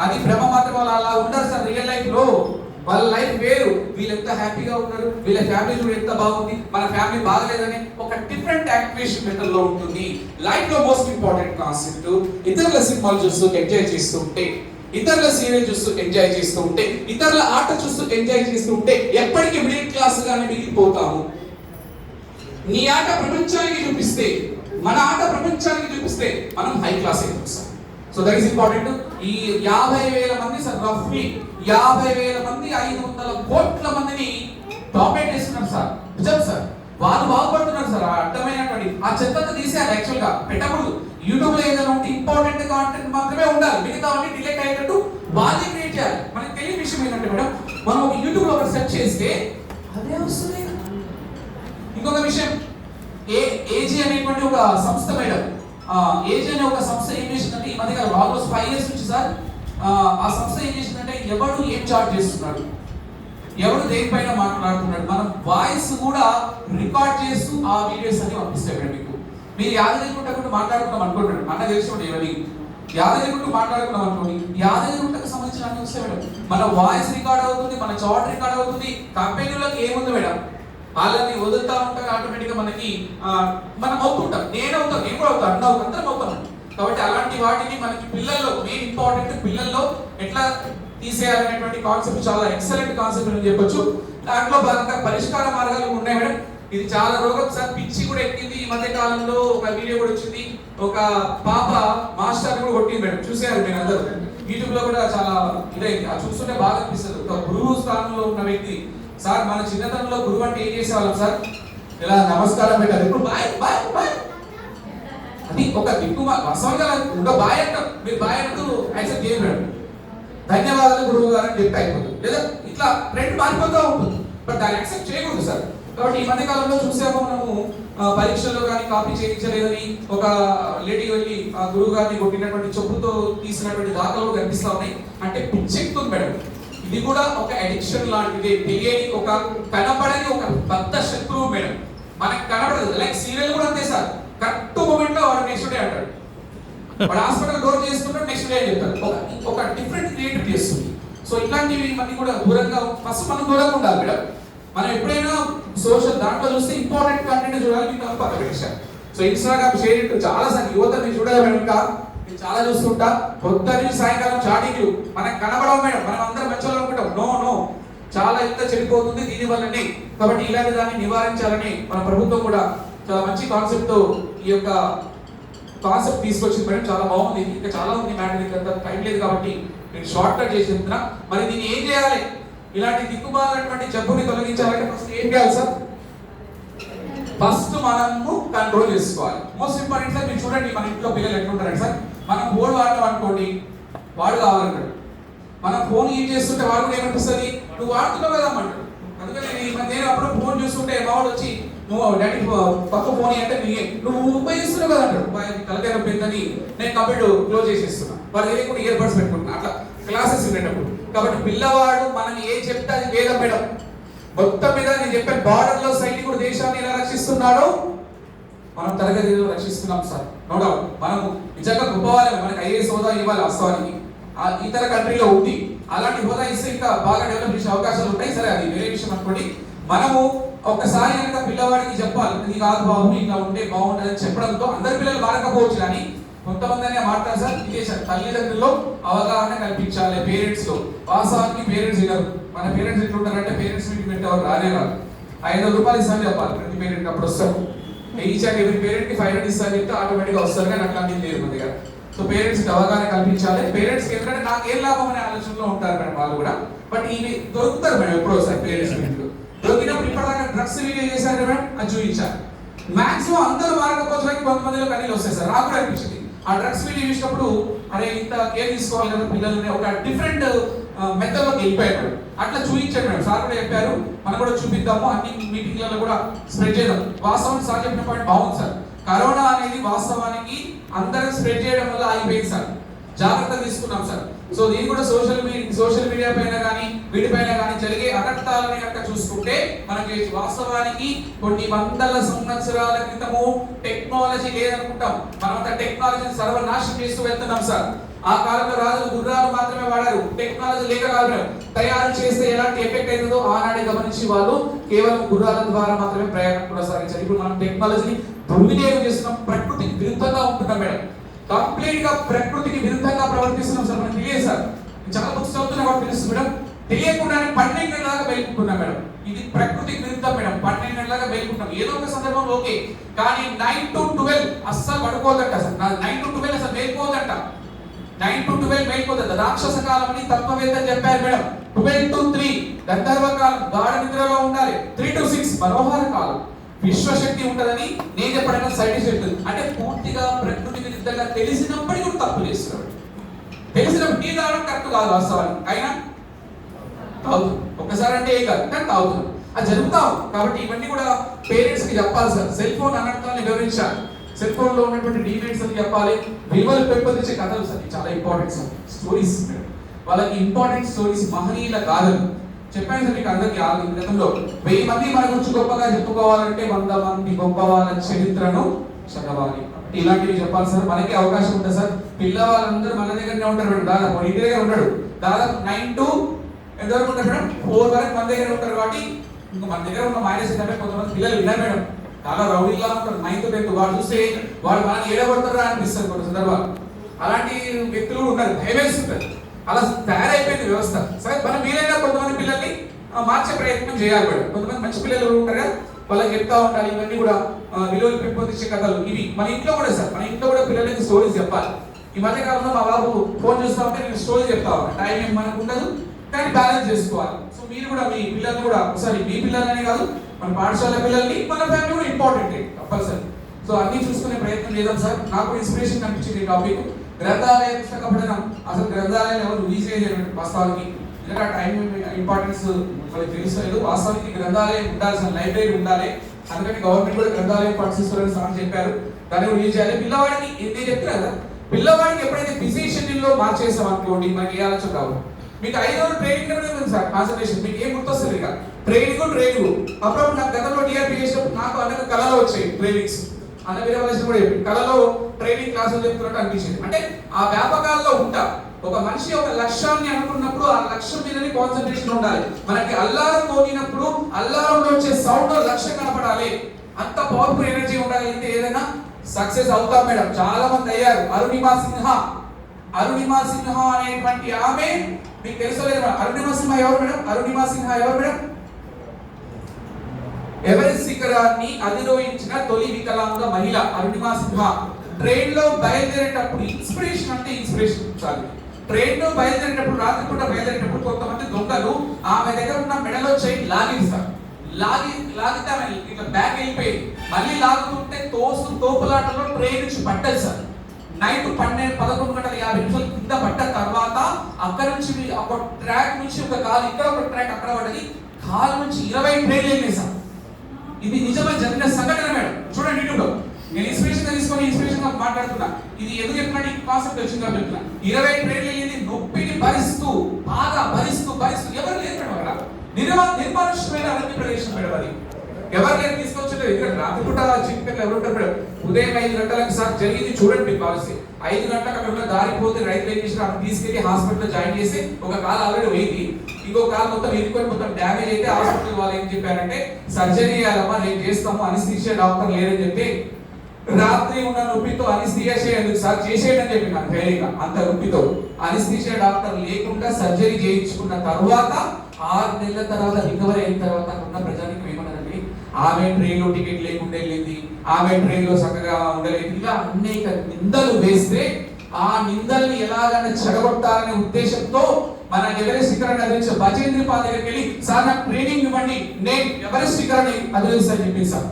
అది భ్రమ మాత్రం. వాళ్ళు అలా ఉండరు సార్ రియల్ లైఫ్ లో. వాళ్ళ లైఫ్ వేరు. వీళ్ళు ఎంత హ్యాపీగా ఉన్నారు, వీళ్ళ ఫ్యామిలీ చూడ ఎంత బాగుంది, మన ఫ్యామిలీ బాగలేదని ఒక డిఫరెంట్ యాక్టివేషన్ మెథడ్ లో ఉంటుంది. లైఫ్ లో మోస్ట్ ఇంపార్టెంట్ కాన్సెప్ట్, ఇతరుల సినిమాలు చూస్తూ ఎంజాయ్ చేస్తూ ఉంటే, ఇతరుల సీరియల్ చూస్తూ ఎంజాయ్ చేస్తూ ఉంటే, ఇతరుల ఆట చూస్తూ ఎంజాయ్ చేస్తూ ఉంటే ఎప్పటికీ మిడిల్ క్లాస్ గానే మిగిలిపోతాము. నీ ఆట ప్రపంచానికి చూపిస్తే, మన ఆట ప్రపంచానికి చూపిస్తే మనం హై క్లాస్ అయిపోతాం. So that is important. ఈ 50,000 మంది సార్, రఫ్లీ 50,000 మంది 500 కోట్ల మందిని డామినేట్ చేస్తున్నారు సార్. నిజం సార్, వాళ్ళు బాగుపడుతున్నారు సార్. అడ్డమైనటువంటి ఆ చెత్తను తీసేయాలి. యాక్చువల్ గా పెట్టకూడదు. యూట్యూబ్ లో ఏదైనా ఉంటే ఇంపార్టెంట్ కాంటెంట్ మాత్రమే ఉండాలి, మిగతా అన్ని డిలీట్ అయ్యేటట్టు వాళ్ళే క్రియేట్ చేయాలి. మనకి తెలియని విషయం ఏంటంటే మేడం, మనం ఒక యూట్యూబ్ లో ఒకటి సెర్చ్ చేస్తే అదే వస్తుంది. ఇంకొక విషయం, ఏజీ అనేటువంటి ఒక సంస్థ మేడం, ఏజీ అనే ఒక సంస్థ ఏం చేసిందంటే ఈ మధ్య కాలం ఆల్మోస్ట్ 5 years నుంచి సార్, ఆ సంస్థ ఏం చేసిందంటే ఎవడు ఏం చార్జ్ చేస్తున్నాడు, ఎవడు దేనిపైన మాట్లాడుతున్నాడు, మనం వాయిస్ కూడా రికార్డ్ చేస్తూ ఆ వీడియోస్ అన్ని పంపిస్తాయి మేడం. మీకు మీరు యాదగిరిగుట్టకు మాట్లాడుకున్నాం అనుకుంటాడు, అన్న తెలిసి ఉండే ఎవరి యాదగిరిగుట్టు మాట్లాడుకున్నాం అనుకోండి, యాదగిరిగుట్టకు సంబంధించిన అన్ని వస్తాయి మేడం. మన వాయిస్ రికార్డ్ అవుతుంది, మన చాట్ రికార్డ్ అవుతుంది. కంపెనీలకు ఏముంది మేడం, వాళ్ళని వదులుతా ఉంటారు. ఆటోమేటిక్గా మనకి మనం అవుతుంటాం. నేను కూడా అవుతాను, అన్న అందరం అవుతాం. కాబట్టి అలాంటి వాటిని మనకి పిల్లల్లో మెయిన్ ఇంపార్టెంట్, పిల్లల్లో ఎట్లా తీసేయాలనేటువంటి కాన్సెప్ట్ చాలా ఎక్సలెంట్ కాన్సెప్ట్ అని చెప్పొచ్చు. దాంట్లో భాగంగా పరిష్కార మార్గాలు ఉన్నాయి మేడం. ఇది చాలా రోగం సార్, పిచ్చి కూడా ఎక్కింది. ఈ మధ్య కాలంలో ఒక వీడియో కూడా వచ్చింది, ఒక పాప మాస్టర్ కూడా కొట్టింది మేడం. చూసారు మీరు అందరూ, యూట్యూబ్ లో కూడా చాలా ఇదైంది. అది చూస్తుంటే బాగా అనిపిస్తుంది. ఒక గురువు స్థానంలో ఉన్న వ్యక్తి సార్, మన చిన్నతనంలో గురువు అంటే ఏం చేసేవాళ్ళం సార్, ఇలా నమస్కారం పెట్టారు. ఇప్పుడు బాయ్ బాయ్ బాయ్, అది ఒక దిక్కు వాస్తవంగా ఇంకా బాయ్ అంటాం. మీరు బాయ్ అంటూ యాక్సెప్ట్ చేయలేడు. ధన్యవాదాలు గురువు గారు అని చెప్పి అయిపోతుంది, లేదా ఇట్లా ట్రెండ్ మారిపోతూ ఉంటుంది. బట్ దాన్ని యాక్సెప్ట్ చేయకూడదు సార్. కాబట్టి ఈ మధ్య కాలంలో చూసాము మనము, పరీక్షల్లో కానీ కాపీ చేయించలేదని ఒక లేడీ వెళ్ళి ఆ గురువు గారిని కొట్టినటువంటి చెప్పుతో తీసినటువంటి దాఖలు కనిపిస్తా ఉన్నాయి. అంటే పిచ్చెక్కుతుంది మేడం. ఇది కూడా ఒక అడిక్షన్ లాంటిది. తెలియని ఒక కనపడని ఒక బద్ధ శత్రువు మేడం. మనకి కనపడదు. లైక్ సీరియల్ కూడా అంతే సార్, కరెక్ట్ మూమెంట్ లో వాడు నెక్స్ట్ డే అంటాడు, వాడు హాస్పిటల్ డోర్ చేసుకుంటాడు, నెక్స్ట్ డే అని చెప్తాడు. ఒక డిఫరెంట్ క్రియేటివిటీ వస్తుంది. సో ఇట్లాంటివి మనకి కూడా దూరంగా, ఫస్ట్ మనం దూరంగా ఉండాలి మేడం. మనం ఎప్పుడైనా సోషల్ దాంట్లో చూస్తే ఇంపార్టెంట్ కంటెంట్ చూడాలి. మీకు పక్కన విషయం. సో ఇన్స్టాగ్రామ్ షేర్ చాలా సార్ యువత మీరు చూడాలి మేడం. ఇంకా చాలా చూస్తుంటా, పొద్దున్న సాయంకాలం చాటింగ్లు మనకు కనబడవు మేడం. మనం అందరం మంచిగా అనుకుంటాం. నో చాలా ఎంత చెడిపోతుంది దీని వల్లనే. కాబట్టి ఇలాంటి దాన్ని నివారించాలని మన ప్రభుత్వం కూడా చాలా మంచి కాన్సెప్ట్ ఈ యొక్క కాన్సెప్ట్ తీసుకొచ్చింది మేడం. చాలా బాగుంది. ఇంకా చాలా ఉంది మ్యాటర్, ఇంకా టైం లేదు కాబట్టి నేను షార్ట్ కట్ చేసి చెప్తున్నా. మరి దీన్ని ఏం చేయాలి, ఇలాంటి దిక్కుమాలటువంటి జబ్బుని తొలగించాలంటే ఫస్ట్ ఏం చేయాలి సార్, ఫస్ట్ మనము కంట్రోల్ చేసుకోవాలి. మోస్ట్ ఇంపార్టెంట్ సార్, మీరు చూడండి మన ఇంట్లో పిల్లలు ఎట్లుంటారండి సార్, మనం ఫోన్ వాడటం అనుకోండి, వాడు కావాలంటాడు. మనం ఫోన్ యూజ్ చేస్తుంటే వాడు కూడా ఏమనిపిస్తుంది, నువ్వు వాడుతున్నావు కదా అమ్మంటాడు. అందుకని నేను అప్పుడు ఫోన్ చూస్తుంటే మావాడు వచ్చి నువ్వు డాడీ పక్క ఫోన్ అంటే నువ్వు ఉపయోగిస్తున్నావు కదా అంటాడు. తలకాయ నొప్పిందని నేను కంప్యూటర్ క్లోజ్ చేసేస్తున్నా, వాడు తెలియకుండా ఇయర్ బడ్స్ పెట్టుకుంటున్నా అట్లా క్లాసెస్ వినేటప్పుడు. కాబట్టి పిల్లవాడు మనం ఏం చెప్తే అది వేదం మేడం. మొత్తం మీద నేను చెప్పే బార్డర్ లో సైనికుడు దేశాన్ని ఎలా రక్షిస్తున్నాడో మనం తరగతిలో రక్షిస్తున్నాం సార్. No doubt. మనము నిజంగా గొప్ప వాళ్ళే, మనకి ఐఏఎస్ హోదా ఇవ్వాలి వాస్తవానికి. ఇతర కంట్రీలో ఉంది, అలాంటి హోదా ఇస్తే ఇంకా బాగా డెవలప్ చేసే అవకాశాలు ఉంటాయి. సరే అది వేరే విషయం అనుకోండి. మనము ఒకసారి కనుక పిల్లవాడికి చెప్పాలి, ఇది కాదు బాబు ఇలా ఉంటే బాగుంటుంది అని చెప్పడంతో అందరి పిల్లలు మారకపోవచ్చు, కానీ కొంతమంది అనే మాట్లాడారు సార్, ఇదే సార్ తల్లిదండ్రుల్లో అవగాహన కల్పించాలి పేరెంట్స్ లో. వాస్తవానికి పేరెంట్స్ వినరు. మన పేరెంట్స్ ఎట్లుంటారంటే పేరెంట్స్ మీటింగ్ పెట్టేవారు రానే రాదు. 500 రూపాయలు ఇస్తాను చెప్పాలి ప్రతి పేరెంట్, అప్పుడు వస్తారు. ఈచ్ అండ్ ఎవరి పేరెంట్ కి 500 ఇస్తాను చెప్తే ఆటోమేటిక్ గా వస్తారు, కానీ అట్లాంటిది లేదు మన దగ్గర. సో పేరెంట్స్ కి అవగాహన కల్పించాలి. పేరెంట్స్ కి ఎందుకంటే నాకు ఏం లాభం అనే ఆలోచనలో ఉంటారు మేడం వాళ్ళు కూడా. బట్ ఇవి దొరుకుతారు మేడం ఎప్పుడో సార్ పేరెంట్స్ మీటింగ్. దొరికినప్పుడు ఇప్పటిదాకా డ్రగ్స్ వీడియో చేశారు మేడం, అది చూపించారు. మాక్సిమం అందరూ మారకపోతే కొంతమందిలో కన్నీళ్ళు వస్తాయి సార్, నాకు కూడా అనిపించింది. ఆ డ్రగ్స్ వీడియో చూసినప్పుడు అరే ఇంత కేర్ తీసుకోవాలి కదా పిల్లలని, ఒక డిఫరెంట్ మెథడ్ లోకి వెళ్ళిపోయారు. అట్లా చూపించాడు మేడం, సార్ కూడా చెప్పారు మనం కూడా చూపిద్దాము, అన్ని మీటింగ్లలో కూడా స్ప్రెడ్ చేద్దాం. వాస్తవానికి సార్ చెప్పిన పాయింట్ బాగుంది సార్. కరోనా అనేది వాస్తవానికి అందరం స్ప్రెడ్ చేయడం వల్ల ఆగిపోయింది సార్, జాగ్రత్త తీసుకున్నాం సార్. సో దీన్ని కూడా సోషల్ మీడియా పైన కానీ వీటిపైన కానీ జరిగే అనర్థాలని కనుక చూసుకుంటే మనకి వాస్తవానికి కొన్ని వందల సంవత్సరాల క్రితము టెక్నాలజీ లేదనుకుంటాం, మనమంతా టెక్నాలజీని సర్వనాశనం చేస్తూ వెళ్తున్నాం సార్. ఆ కాలంలో రాజులు గుర్రాలు మాత్రమే వాడారు, టెక్నాలజీ లేక కాదు. తయారు చేస్తే ఎలాంటి ఎఫెక్ట్ అయిందో ఆనాడే గమనించి వాళ్ళు కేవలం గుర్రాల ద్వారా మాత్రమే ప్రయాణం కొనసాగించారు. ఇప్పుడు మనం టెక్నాలజీని దుర్వినియోగం చేస్తున్నాం, ప్రకృతికి విరుద్ధంగా ఉంటున్నాం మేడం. కంప్లీట్ గా ప్రకృతికి విరుద్ధంగా ప్రవర్తిస్తున్నాం సార్. మనకు తెలియదు సార్, చాలా బుక్స్ చదువుతున్నా కూడా తెలుస్తుంది మేడం. తెలియకుండానే 12 గంటలాగా బయలుకుంటున్నాం మేడం. ఇది ప్రకృతికి విరుద్ధం మేడం. 12 గంటలాగా బయలుకుంటాం ఏదో ఒక సందర్భంలో ఓకే, కానీ 9 to 12 అస్సలు పడుకోవద్దంట సార్. 9 to 12 అసలు మేల్కోవద్దంట. 9 to 12 మేల్కోవద్దంట. రాక్షస కాలం అని తత్వవేత్త చెప్పారు మేడం. 12 to 3 గంధర్వ కాలం, గాఢ నిద్రలో ఉండాలి. 3 to 6 మనోహర కాలం, విశ్వశక్తి ఉంటదని నేను చెప్పడానికి సైంటిస్ట్ చెప్తుంది. అంటే పూర్తిగా ప్రకృతికి విరుద్ధంగా తెలిసినప్పటికీ కూడా తప్పు చేస్తున్నాడు. తెలిసినప్పుడు టీ తాగడం కరెక్ట్ కాదు వాస్తవానికి, అయినా తాగుతుంది. ఒక్కసారి అంటే ఏ కాదు, కానీ తాగుతుంది. అది జరుగుతాం. కాబట్టి ఇవన్నీ కూడా పేరెంట్స్ కి చెప్పాలి సార్. సెల్ ఫోన్ అనర్థాన్ని వివరించాలి, సెల్ ఫోన్ లో ఉన్నటువంటి డిమెరిట్స్ అని చెప్పాలి. విలువలు పెంపొందించే కథలు సార్ చాలా ఇంపార్టెంట్ సార్. స్టోరీస్ వాళ్ళకి ఇంపార్టెంట్ స్టోరీస్, మహనీయుల గాథలు చెప్పాను సార్ మీకు అందరికి. గతంలో 1000 మంది మన గురించి గొప్పగా చెప్పుకోవాలంటే 100 మంది గొప్ప వాళ్ళ చరిత్రను చదవాలి. ఇలాంటివి చెప్పాలి సార్. మనకి అవకాశం ఉంటుంది సార్. పిల్లవాళ్ళందరూ మన దగ్గరనే ఉంటారు మేడం. దాదాపు ఇంటి దగ్గర ఉంటాడు. దాదాపు 9 to ఎంతవరకు ఉంటారు మేడం, 4 వరకు మన దగ్గర ఉంటారు. కాబట్టి ఇంకా మన దగ్గర ఉన్న మైనస్ ఏంటంటే కొంతమంది పిల్లలు విన్నారు మేడం, చాలా రౌడీలా ఉంటారు. 9th to 10th వాడు చూస్తే వాడు మనకి ఏడబడతారా అనిపిస్తారు కొన్ని సందర్భాలు. అలాంటి వ్యక్తులు ఉన్నారు, భయమేస్తుంటారు. అలా తయారైపోయింది వ్యవస్థ. సరే మనం వీలైనా కొంతమంది పిల్లల్ని మార్చే ప్రయత్నం చేయాలి మేడం. కొంతమంది మంచి పిల్లలు ఉంటారు కదా, వాళ్ళకి చెప్తా ఉండాలి. ఇవన్నీ కూడా విలువలు పెంపొందించే కథలు ఇవి. మన ఇంట్లో కూడా సార్, మన ఇంట్లో కూడా పిల్లలకి స్టోరీస్ చెప్పాలి. ఈ మధ్య కాలంలో మా బాబు ఫోన్ చూస్తా ఉంటే నేను స్టోరీ చెప్తా ఉన్నాను. టైం ఏం మనకు ఉండదు, కానీ బ్యాలెన్స్ చేసుకోవాలి. సో మీరు కూడా మీ పిల్లల్ని కూడా ఒకసారి, మీ పిల్లలనే కాదు మన పాఠశాల పిల్లల్ని, మన ఫ్యామిలీ కూడా ఇంపార్టెంట్ కంపల్సరీ. సో అన్ని చూసుకునే ప్రయత్నం చేద్దాం సార్. నాకు ఇన్స్పిరేషన్ కనిపించింది ఈ టాపిక్. గ్రంథాలయ పుస్తక పఠనం, అసలు గ్రంథాలయాలు ఎవరు రిలీజ్ చేయలేరు వాస్తవానికి. ఎందుకంటే ఆ టైం ఇంపార్టెన్స్ వాళ్ళకి తెలుస్తలేదు. వాస్తవానికి గ్రంథాలయం ఉండాల్సిన లైబ్రరీ ఉండాలి. అందుకని గవర్నమెంట్ కూడా గ్రంథాలయం పాఠశాలను సార్ చెప్పారు, దాన్ని కూడా యూజ్ చేయాలి. పిల్లవాడికి నేను చెప్తున్నా కదా, పిల్లవాడికి ఎప్పుడైతే బిజీ షెడ్యూల్లో మార్చేసాం అనుకోండి, మనకి ఏ ఆలోచన రావు. మీకు 5 రోజులు ట్రైనింగ్ అనేది ఉంది సార్, కాన్సన్ట్రేషన్. మీకు ఏం గుర్తొస్తుంది ఇక ట్రైనింగ్. అప్పుడు నాకు గతంలో టీఆర్పీ చేసినప్పుడు నాకు అనేక కళలు వచ్చాయి ట్రైనింగ్స్. అన్న వీరవలసిన కూడా చెప్పి కళలో ట్రైనింగ్ క్లాసులు చెప్తున్నట్టు అనిపించింది. అంటే ఆ వ్యాపకాల్లో ఉంటా. ఒక మనిషి ఒక లక్ష్యాన్ని అనుకున్నప్పుడు ఆ లక్ష్యం మీదనే కాన్సన్ట్రేషన్ ఉండాలి. మనకి అల్లారం మోగినప్పుడు అల్లారంలో వచ్చే సౌండ్ లక్ష్యం కనపడాలి. అంత పవర్ఫుల్ ఎనర్జీ ఉండగలిగితే ఏదైనా సక్సెస్ అవుతాం మేడం. చాలా మంది అయ్యారు. అరుణిమా సింహ అనేటువంటి ఆమె మీకు తెలుసలేదు. అరుణిమా సింహ ఎవరు మేడం? అరుణిమా సింహ ఎవరు మేడం? ఎవరెస్ట్ శిఖరాన్ని అధిరోహించిన తొలి వికలాంగ మహిళ అరుణిమా సింహ. ట్రైన్ లో బయలుదేరేటప్పుడు ఇన్స్పిరేషన్ అంటే ఇన్స్పిరేషన్ చాలు. ట్రైన్ లో బయలుదేరేటప్పుడు, రాత్రిపూట బయలుదేరేటప్పుడు కొంతమంది దొంగలు ఆమె దగ్గర ఉన్న మెడలో చైన్ లాగిస్తారు. లాగితే ఆమె ఇట్లా బ్యాగ్ వెళ్ళిపోయింది. మళ్ళీ లాగుతుంటే తోపులాటలో ట్రైన్ నుంచి పడ్డది సార్. నైట్ 11:50 కింద పడ్డ తర్వాత అక్కడ నుంచి ఒక ట్రాక్ నుంచి ఒక కాలు ఇక్కడ, ఒక ట్రాక్ అక్కడ పడ్డది. కాలు నుంచి 20 ట్రైన్లు వెళ్ళినాయి సార్. ఇది నిజంగా జరిగిన సంఘటన మేడం. చూడండి యూట్యూబ్ లో. నేను ఇన్స్పిరేషన్ గా మాట్లాడుతున్నా. ఇది ఎందుకు చెప్తున్నా, ఈ కాన్సెప్ట్ వచ్చింది కాబట్టి చెప్తున్నా. 20 ట్రైన్లు వెళ్ళింది. నొప్పిని భరిస్తూ, బాగా భరిస్తూ ఎవరు లేదు మేడం అక్కడ. నిర్మానుష్యమైన అరణ్య ప్రదేశం మేడం అది. ఎవరు లేదు తీసుకొచ్చారు. ఎందుకంటే రాత్రిపూట చికెన్ ఎవరు ఉంటారు మేడం. ఉదయం 5 గంటలకు సార్ జరిగింది చూడండి పాలసీ. 5 గంటలకు అక్కడ దారిపోతే రైతు ఏం చేసిన తీసుకెళ్లి హాస్పిటల్లో జాయిన్ చేసి ఒక కాలు ఆల్రెడీ పోయింది, ఇంకో కాలు మొత్తం ఇరుకొని మొత్తం డ్యామేజ్ అయితే హాస్పిటల్ వాళ్ళు ఏం చెప్పారంటే సర్జరీ చేయాలమ్మా, నేను చేస్తాము, అనిస్థీషియా డాక్టర్ లేదని చెప్పి రాత్రి ఉన్న నొప్పితో అనిస్థిషియా ఎందుకు సార్ చేసేయడం అని చెప్పి నాకు ధైర్యంగా అంత నొప్పితో అనిస్థిషియా డాక్టర్ లేకుండా సర్జరీ చేయించుకున్న తర్వాత 6 నెలల తర్వాత రికవరీ అయిన తర్వాత ఉన్న ప్రజానికి ఏమన్నారండి, ఆమె ట్రైన్ లో టికెట్ లేకుండా వెళ్ళింది, ఆమె ట్రైన్ లో చక్కగా ఉండలేదు, ఇలా అనేక నిందలు వేస్తే ఆ నిందల్ని ఎలాగైనా చెడగొట్టాలనే ఉద్దేశంతో మన ఎవరెస్ట్ శిఖరాన్ని అధిరించిన బచేంద్ర పాల్ దగ్గరికి వెళ్ళి సార్ నాకు ట్రైనింగ్ ఇవ్వండి, నేను ఎవరెస్ట్ శిఖరాన్ని అధిరోహిస్తాను చెప్పి సార్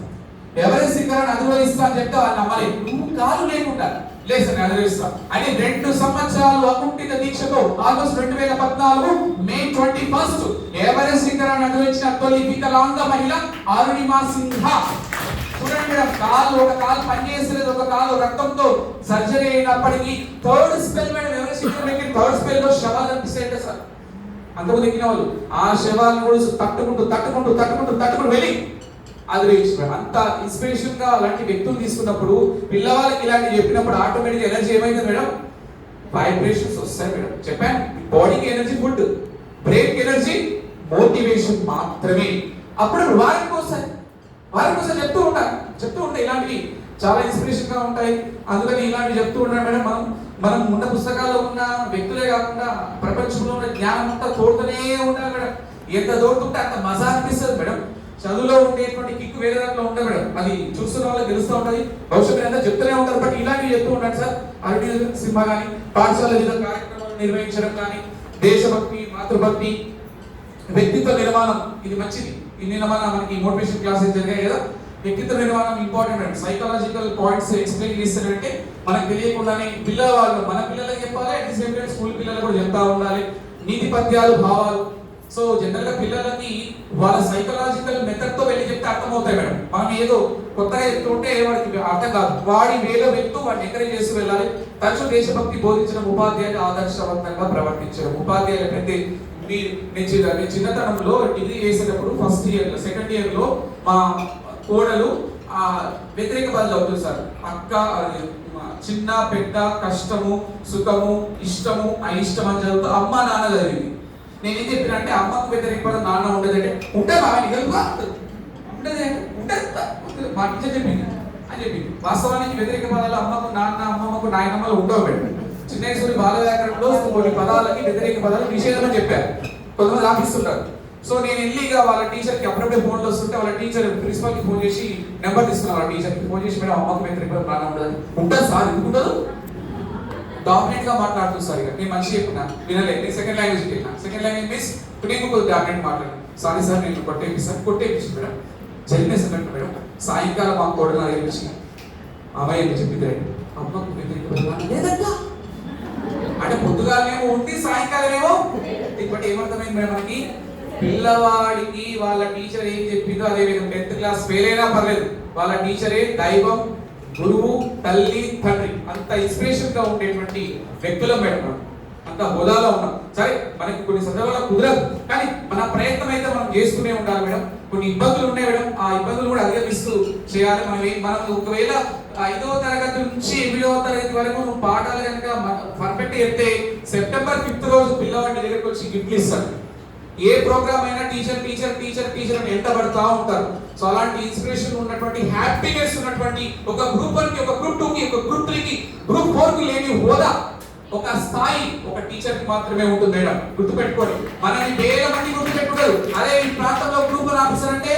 ఎవరెస్ట్ శిఖరాన్ని అధిరోహిస్తా అని చెప్తే వాళ్ళు నమ్మలేదు. నువ్వు కాలు లేకుండా లేదు సార్ నేను అధిరోహిస్తా అని 2 సంవత్సరాలు అకుంఠిత దీక్షతో ఆగస్టు 2014 మే 21 ఎవరెస్ట్ శిఖరాన్ని అధిరోహించిన తొలి వికలాంగ మహిళ అరుణిమా సిన్హా. చూడండి మేడం, ఒక కాలు పనిచేసలేదు, ఒక కాలు రక్తంతో సర్జరీ అయినప్పటికీ థర్డ్ స్పెల్ మేడం ఎవరెస్ట్ శిఖరం థర్డ్ స్పెల్ లో శవాలు కనిపిస్తాయంటే సార్ అంతకు దిగిన వాళ్ళు ఆ శవాలను కూడా తట్టుకుంటూ వెళ్ళి అధిరోహించారు. అంత ఇన్స్పిరేషన్ గా అలాంటి వ్యక్తులు తీసుకున్నప్పుడు పిల్లవాళ్ళకి ఇలాంటి చెప్పినప్పుడు ఆటోమేటిక్ ఎనర్జీ ఏమైంది మేడం, వైబ్రేషన్స్ వస్తాయి మేడం. చెప్పాను బాడీకి energy food, brain energy motivation మాత్రమే. అప్పుడు వారికి ఒకసారి చెప్తూ ఉంటాయి ఇలాంటివి చాలా ఇన్స్పిరేషన్ గా ఉంటాయి. అందుకని ఇలాంటివి చెప్తూ ఉంటాం మేడం. మనం ఉన్న పుస్తకాల్లో ఉన్న వ్యక్తులే కాకుండా ప్రపంచంలో ఉన్న జ్ఞానం అంతా తోడుతూనే ఉండాలి మేడం. ఎంత తోడుతుంటే అంత మజా అనిపిస్తుంది మేడం. చదువులో ఉండేటువంటి కిక్ వేరే దాంట్లో ఉండదు మేడం, అది చూస్తున్న వాళ్ళకి తెలుస్తూ ఉంటుంది. భవిష్యత్తు అంతా చెప్తూనే ఉంటారు. బట్ ఇలాంటివి చెప్తూ ఉంటాడు సార్. అరటి సినిమా కానీ పాఠశాల వివిధ కార్యక్రమాలు నిర్వహించడం కానీ దేశభక్తి, మాతృభక్తి, వ్యక్తిత్వ నిర్మాణం ఇది మంచిది. ఈ నిర్మాణం మనకి మోటివేషన్ క్లాసెస్ జరిగాయి కదా. వ్యక్తిత్వ నిర్మాణం ఇంపార్టెంట్ అండి. సైకాలజికల్ పాయింట్స్ ఎక్స్ప్లెయిన్ చేస్తారంటే మనకు తెలియకుండానే పిల్లవాళ్ళు మన పిల్లలకి చెప్పాలి, at the same time school పిల్లలు కూడా చెప్తా ఉండాలి. నీతి పద్యాలు, భావాలు. సో జనరల్ గా పిల్లలకి వాళ్ళ సైకలాజికల్ మెథడ్ తో వెళ్ళి చెప్తే అర్థమవుతాయి మేడం. మనం ఏదో కొత్తగా చెప్తుంటే వాడికి అర్థం కాదు. వాడి వేలో వెళ్తూ వాడిని ఎంకరేజ్ చేస్తూ వెళ్ళాలి. తరచు దేశభక్తి బోధించడం, ఉపాధ్యాయులు ఆదర్శవంతంగా ప్రవర్తించడం. ఉపాధ్యాయులు అంటే నేను చిన్నతనంలో డిగ్రీ చేసేటప్పుడు ఫస్ట్ ఇయర్ లో సెకండ్ ఇయర్ లో మా కోడలు వ్యతిరేక పదాలు అవుతుంది సార్. అక్క, చిన్న పెద్ద, కష్టము, సుఖము, ఇష్టము, అయిష్టం అని చదువుతూ అమ్మ నాన్న చదివింది. నేనేం చెప్పిన అంటే అమ్మకు వ్యతిరేక పదం నాన్న ఉండదంటే ఉంటే బాగా నిగలుగా ఉండదు ఉంటుంది మా టీచర్ చెప్పింది అని చెప్పింది. వాస్తవానికి వ్యతిరేక పదాలు అమ్మకు నాన్న, అమ్మమ్మకు నాయనమ్మలు ఉండవు మేడం. చిన్నేశ్వరి బాల వ్యాకరణంలో కొన్ని పదాలకి వ్యతిరేక పదాలు నిషేధం అని చెప్పారు. కొంతమంది ఆపిస్తుంటారు. సో నేను వెళ్ళి వాళ్ళ టీచర్కి అప్పుడప్పుడే ఫోన్లు వస్తుంటే వాళ్ళ టీచర్ ప్రిన్సిపల్కి ఫోన్ చేసి నెంబర్ తీసుకున్నాను. వాళ్ళ టీచర్కి ఫోన్ చేసి మేడం అమ్మకు వ్యతిరేక పదం నాన్న ఉండదు ఉంటుంది సార్, ఎందుకు ఉండదు? డామినెంట్ గా మాట్లాడుతూ సార్. ఇక నేను మంచి చెప్పినా వినలేదు. నేను సెకండ్ లాంగ్వేజ్కి వెళ్ళినా. సెకండ్ లాంగ్వేజ్ మీన్స్ నేను కొద్దిగా డామినెంట్ మాట్లాడాను. సారీ సార్ నేను కొట్టేపిస్తాను మేడం. జరిగిన సంఘటన మేడం. సాయంకాలం మా కోడలు అడిగించి అమ్మాయి అని చెప్పింది అమ్మకు వ్యతిరేక లేదంటా అంటే పొద్దుగాలేమో ఉండి సాయంకాలమేమో. ఇప్పుడు ఏమర్థమైంది మేడం మనకి, పిల్లవాడికి వాళ్ళ టీచర్ ఏం చెప్పిందో అదే విధంగా 10th క్లాస్ ఫెయిల్ అయినా పర్లేదు, వాళ్ళ టీచరే దైవం, గురువు, తల్లి, తండ్రి. అంత ఇన్స్పిరేషన్ గా ఉండేటువంటి వ్యక్తులం మేడం. మనం అంత హోదాలో ఉన్నాం. సరే మనకి కొన్ని సందర్భాల్లో కుదరదు, కానీ మన ప్రయత్నం అయితే మనం చేస్తూనే ఉండాలి మేడం. కొన్ని ఇబ్బందులు ఉన్నాయి మేడం, ఆ ఇబ్బందులు కూడా అధిగమిస్తూ చేయాలి. మనం ఒకవేళ 5వ తరగతి నుంచి 8వ తరగతి వరకు నువ్వు పాఠాలు కనుక పర్ఫెక్ట్ చెప్తే సెప్టెంబర్ 5th రోజు పిల్లవాడి దగ్గరికి వచ్చి గిఫ్ట్లు ఇస్తాడు. ఏ ప్రోగ్రామ్ అయినా టీచర్ అని ఎంట పడుతూ ఉంటారు. సో అలాంటి ఇన్స్పిరేషన్ ఉన్నటువంటి, హ్యాపీనెస్ ఉన్నటువంటి ఒక గ్రూప్ 1కి, ఒక గ్రూప్ 2కి, ఒక గ్రూప్ 3కి, గ్రూప్ 4కి లేని హోదా, ఒక స్థాయి ఒక టీచర్ కి మాత్రమే ఉంటుంది మేడం. గుర్తుపెట్టుకోండి, మనని వేల మంది గుర్తుపెట్టుకోరు. అదే ఈ ప్రాంతంలో గ్రూప్ 1 ఆఫీసర్ అంటే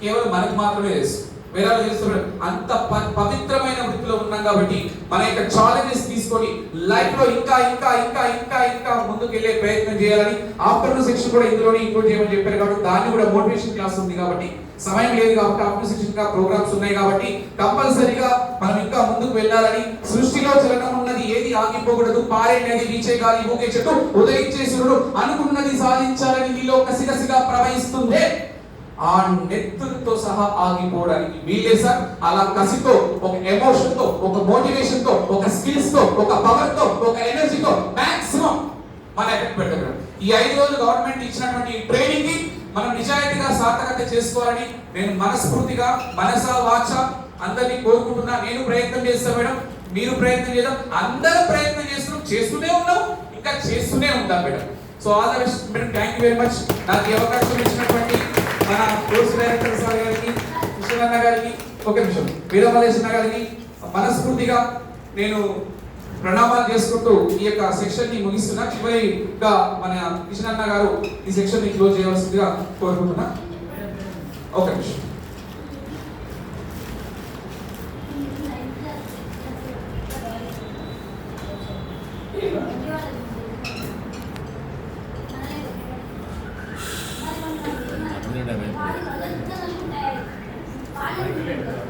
కేవలం మనకు మాత్రమే తెలుసు, వేరే తెలుసు. అంత పవిత్రమైన వృత్తిలో ఉన్నాం కాబట్టి మన యొక్క ఛాలెంజెస్ తీసుకొని లైఫ్ లో ఇంకా ఇంకా ఇంకా ఇంకా ఇంకా ముందుకు వెళ్ళే ప్రయత్నం చేయాలని ఆఫ్టర్నూన్ సెక్షన్ కూడా ఇందులోనే ఇంక్లూడ్ చేయమని చెప్పారు. కాబట్టి దాన్ని కూడా మోటివేషన్ క్లాస్ ఉంది కాబట్టి సమయం లేదు కాబట్టి ఆఫ్టర్నూన్ సెక్షన్ గా ప్రోగ్రామ్స్ ఉన్నాయి కాబట్టి కంపల్సరీగా మనం ఇంకా ముందుకు వెళ్ళాలని. సృష్టిలో చలనం ఉన్నది, ఏది ఆగిపోకూడదు. పారే నది, వీచే గాలి, ఊగే చెట్టు, ఉదయించే సూర్యుడు, అనుకున్నది సాధించాలని నీలో కసిగా ప్రవహిస్తుంది. ఆ నెత్తులతో సహా ఆగిపోవడానికి వీలే సార్. అలా కసితో, ఒక ఎమోషన్ తో, ఒక మోటివేషన్ తో, ఒక స్కిల్స్ తో, ఒక పవర్ తో, ఒక ఎనర్జీతో మాక్సిమం మన ఎఫెక్ట్ పెట్టగలం. ఈ 5 రోజులు గవర్నమెంట్ ఇచ్చినటువంటి ట్రైనింగ్ కి మనం నిజాయితీగా సార్థకత చేసుకోవాలని నేను మనస్ఫూర్తిగా మనస వాచ అందరినీ కోరుకుంటున్నా. నేను ప్రయత్నం చేస్తాను మేడం, మీరు ప్రయత్నం చేద్దాం, అందరూ ప్రయత్నం చేస్తూనే ఉన్నాం, ఇంకా చేస్తూనే ఉంటాం madam. So all the best madam. Thank you very much. నాకు ఈ అవకాశం ఇచ్చినటువంటి మన కోర్స్ డైరెక్టర్ సార్ గారికి, కృష్ణ గారికి ఒక నిమిషం వీరమల్లేశ్వర గారికి మనస్ఫూర్తిగా నేను ప్రణామాలు చేసుకుంటూ ఈ యొక్క సెక్షన్ ని ముగిస్తున్నా. చివరిగా మన కిషన్ అన్న గారు ఈ సెక్షన్ ని క్లోజ్ చేయవలసిందిగా కోరుకుంటున్నా. ఒక నిమిషం. Gracias.